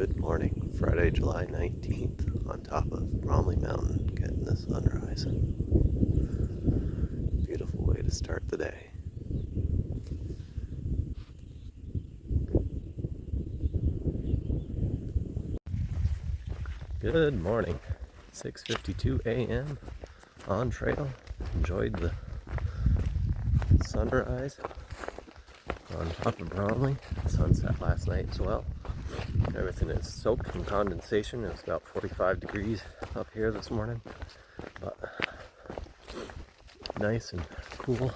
Good morning, Friday, July 19th, on top of Bromley Mountain, getting the sunrise. Beautiful way to start the day. Good morning, 6:52 a.m. on trail. Enjoyed the sunrise on top of Bromley. Sunset last night as well. Everything is soaked from condensation. It was about 45 degrees up here this morning, but nice and cool.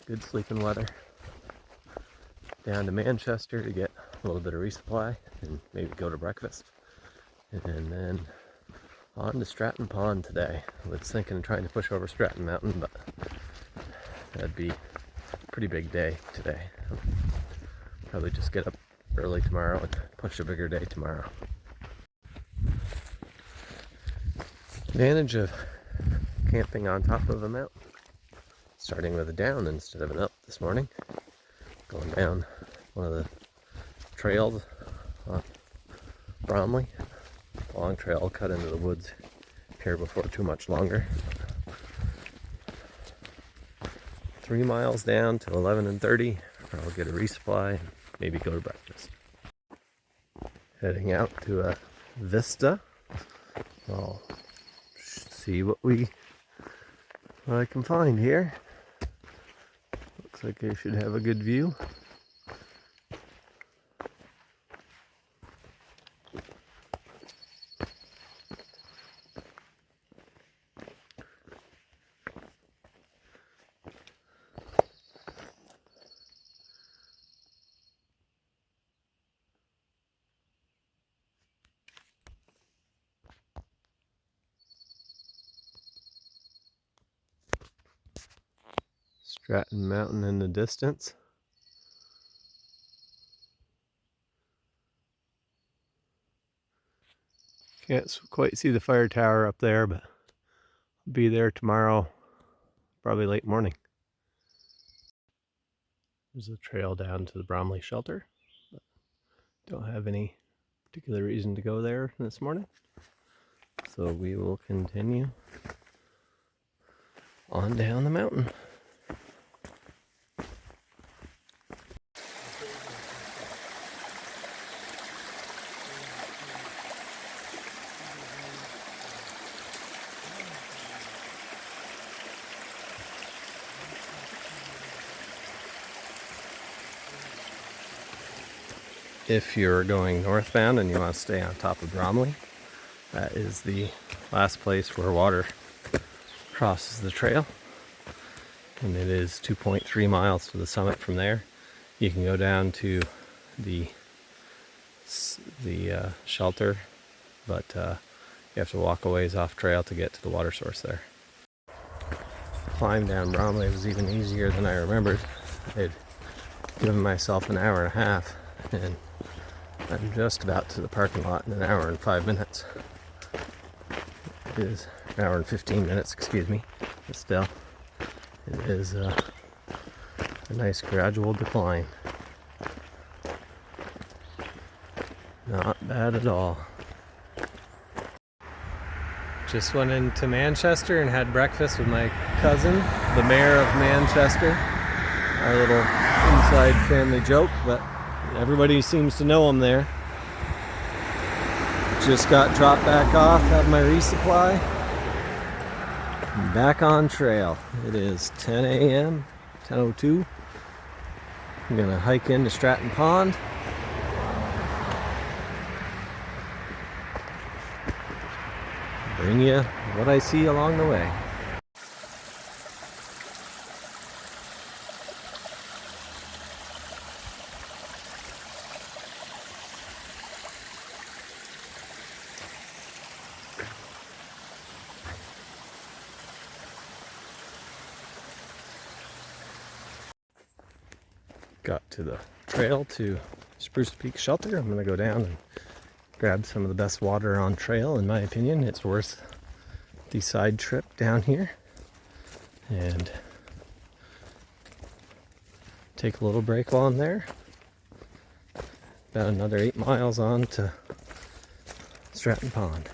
Good sleeping weather. Down to Manchester to get a little bit of resupply and maybe go to breakfast. And then on to Stratton Pond today. I was thinking of trying to push over Stratton Mountain, but that'd be a pretty big day today. Probably just get up early tomorrow and push a bigger day tomorrow. Advantage of camping on top of a mountain. Starting with a down instead of an up this morning. Going down one of the trails on Bromley. Long Trail cut into the woods here before too much longer. 3 miles down to 11:30. I'll get a resupply and maybe go to breakfast. Heading out to a vista. I'll see what I can find here. Looks like I should have a good view. Stratton Mountain in the distance. Can't quite see the fire tower up there, but I'll be there tomorrow, probably late morning. There's a trail down to the Bromley shelter, but don't have any particular reason to go there this morning. So we will continue on down the mountain. If you're going northbound and you want to stay on top of Bromley, that is the last place where water crosses the trail. And it is 2.3 miles to the summit from there. You can go down to the shelter, but you have to walk a ways off trail to get to the water source there. Climb down Bromley was even easier than I remembered. I'd given myself an hour and a half, and I'm just about to the parking lot in an hour and 5 minutes. It is an hour and 15 minutes, excuse me, but still, it is a nice gradual decline. Not bad at all. Just went into Manchester and had breakfast with my cousin, the mayor of Manchester. Our little inside family joke, but everybody seems to know him there. Just got dropped back off, had my resupply. I'm back on trail. It is 10 a.m., 10:02. I'm gonna hike into Stratton Pond. Bring you what I see along the way. Got to the trail to Spruce Peak Shelter. I'm going to go down and grab some of the best water on trail. In my opinion, it's worth the side trip down here. And take a little break while I'm there. Got another 8 miles on to Stratton Pond.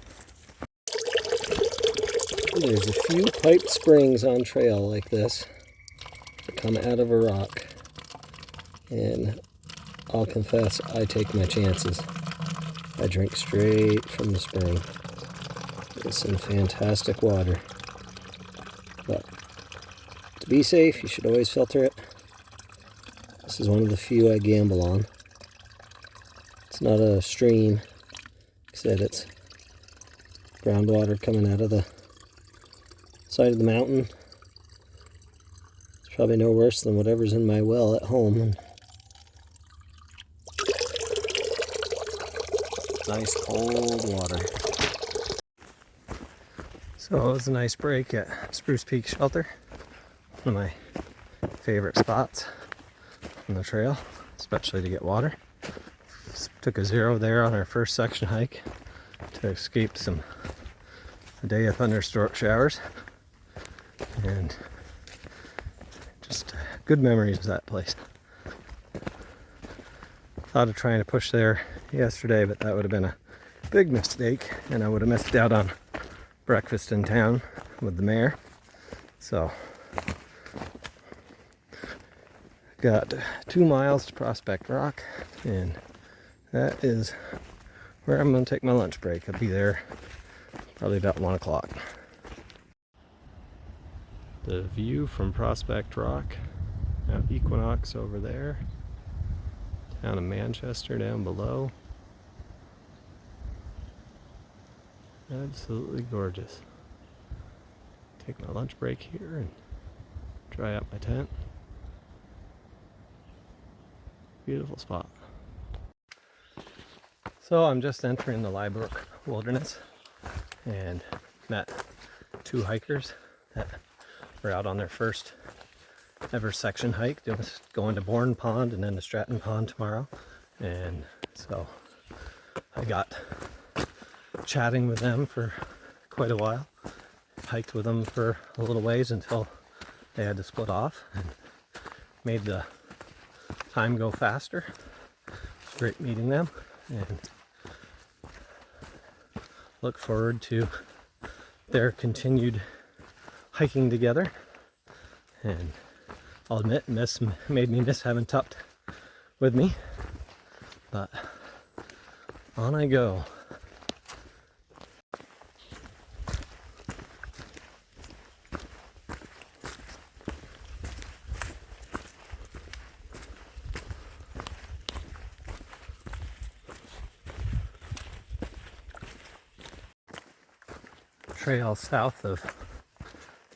There's a few pipe springs on trail like this that come out of a rock, and I'll confess I take my chances. I drink straight from the spring. It's some fantastic water, but to be safe you should always filter it. This is one of the few I gamble on. It's not a stream, like I said, it's groundwater coming out of the side of the mountain. It's probably no worse than whatever's in my well at home. Nice cold water. So it was a nice break at Spruce Peak Shelter. One of my favorite spots on the trail, especially to get water. Took a 0 there on our first section hike to escape a day of thunderstorm showers. And just good memories of that place. Thought of trying to push there yesterday, but that would have been a big mistake, and I would have missed out on breakfast in town with the mayor. So got 2 miles to Prospect Rock, and that is where I'm going to take my lunch break. I'll be there probably about 1 o'clock. The view from Prospect Rock, Mount Equinox over there, town of Manchester down below. Absolutely gorgeous. Take my lunch break here and dry out my tent. Beautiful spot. So I'm just entering the Liebrook Wilderness and met 2 hikers that were out on their first ever section hike, going to Bromley Pond and then to Stratton Pond tomorrow. And so I got chatting with them for quite a while. Hiked with them for a little ways until they had to split off, and made the time go faster. It's great meeting them, and look forward to their continued hiking together. And I'll admit, made me miss having Tupped with me, but on I go. Trail south of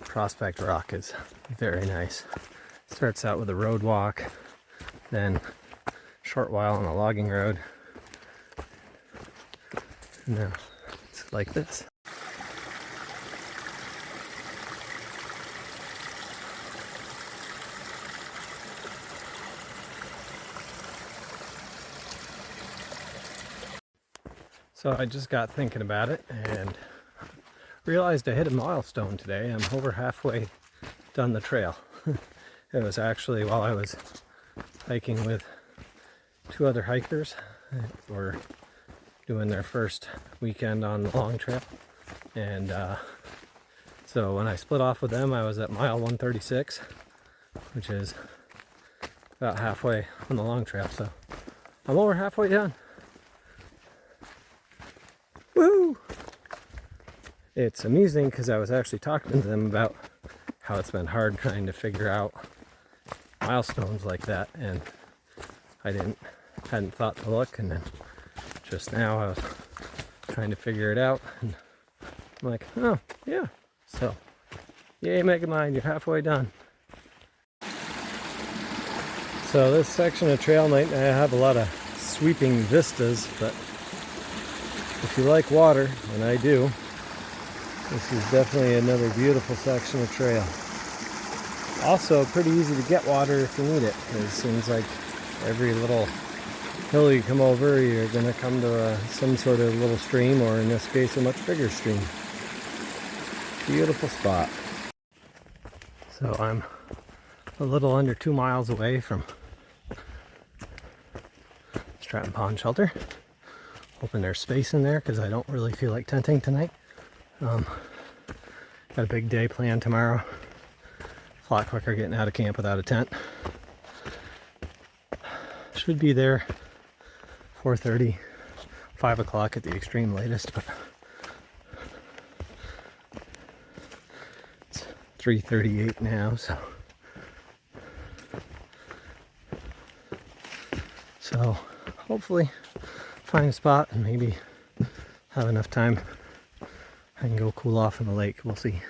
Prospect Rock is very nice. Starts out with a road walk, then a short while on a logging road. And now it's like this. So I just got thinking about it and realized I hit a milestone today. I'm over halfway done the trail. It was actually while I was hiking with 2 other hikers that were doing their first weekend on the Long Trail. And so when I split off with them, I was at mile 136, which is about halfway on the Long Trail. So I'm over halfway done. Woo! It's amusing because I was actually talking to them about how it's been hard trying to figure out milestones like that, and I hadn't thought to look, and then just now I was trying to figure it out, and I'm like, oh yeah, so yay Megamind, you're halfway done. So this section of trail might not have a lot of sweeping vistas, but if you like water, and I do, this is definitely another beautiful section of trail. Also pretty easy to get water if you need it. It seems like every little hill you come over, you're going to come to some sort of little stream, or in this case a much bigger stream. Beautiful spot. So I'm a little under 2 miles away from Stratton Pond shelter. Hoping there's space in there because I don't really feel like tenting tonight. Got a big day planned tomorrow. A lot quicker getting out of camp without a tent. Should be there 4:30, 5 o'clock at the extreme latest, but it's 3:38 now, so hopefully find a spot and maybe have enough time I can go cool off in the lake. We'll see.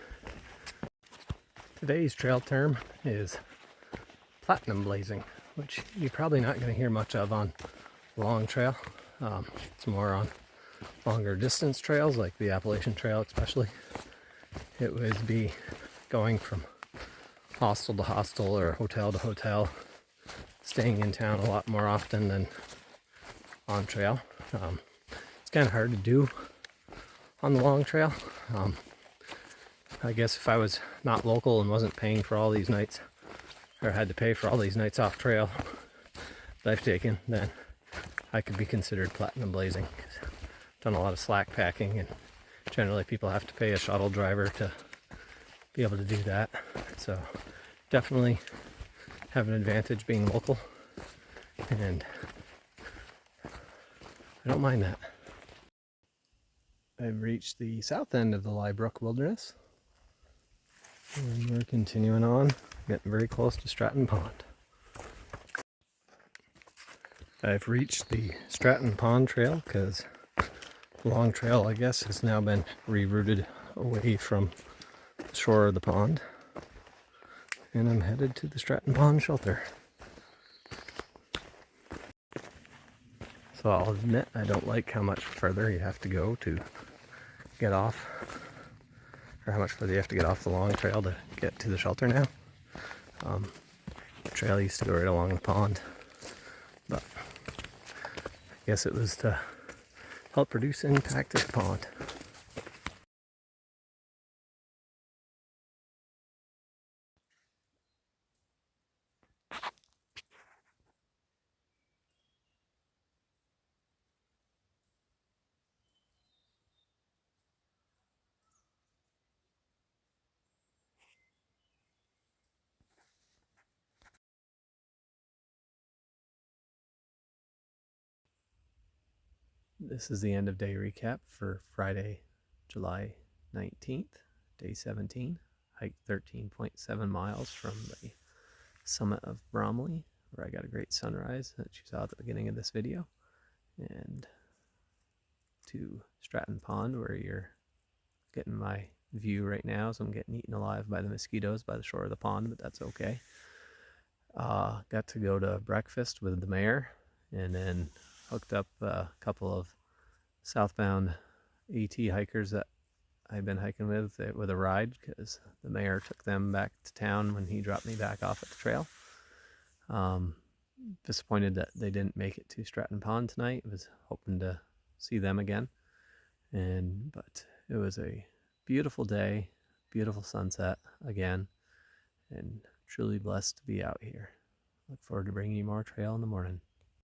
Today's trail term is platinum blazing, which you're probably not going to hear much of on Long Trail. It's more on longer distance trails like the Appalachian Trail especially. It would be going from hostel to hostel or hotel to hotel, staying in town a lot more often than on trail. It's kind of hard to do on the Long Trail. I guess if I was not local and wasn't paying for all these nights, or had to pay for all these nights off trail that I've taken, then I could be considered platinum blazing. I've done a lot of slack packing, and generally people have to pay a shuttle driver to be able to do that. So definitely have an advantage being local, and I don't mind that. I've reached the south end of the Liebrook Wilderness, and we're continuing on, getting very close to Stratton Pond. I've reached the Stratton Pond Trail because the Long Trail, I guess, has now been rerouted away from the shore of the pond, and I'm headed to the Stratton Pond shelter. So I'll admit I don't like how much further you have to go to get off, or how much further you have to get off the Long Trail to get to the shelter now. The trail used to go right along the pond, but I guess it was to help reduce impact of the pond. This is the end of day recap for Friday, July 19th, day 17. Hiked 13.7 miles from the summit of Bromley, where I got a great sunrise that you saw at the beginning of this video, and to Stratton Pond, where you're getting my view right now. So I'm getting eaten alive by the mosquitoes by the shore of the pond, but that's okay. Got to go to breakfast with the mayor, and then hooked up a couple of southbound AT hikers that I've been hiking with a ride, because the mayor took them back to town when he dropped me back off at the trail. Disappointed that they didn't make it to Stratton Pond tonight. I was hoping to see them again, but it was a beautiful day, beautiful sunset again, and truly blessed to be out here. Look forward to bringing you more trail in the morning.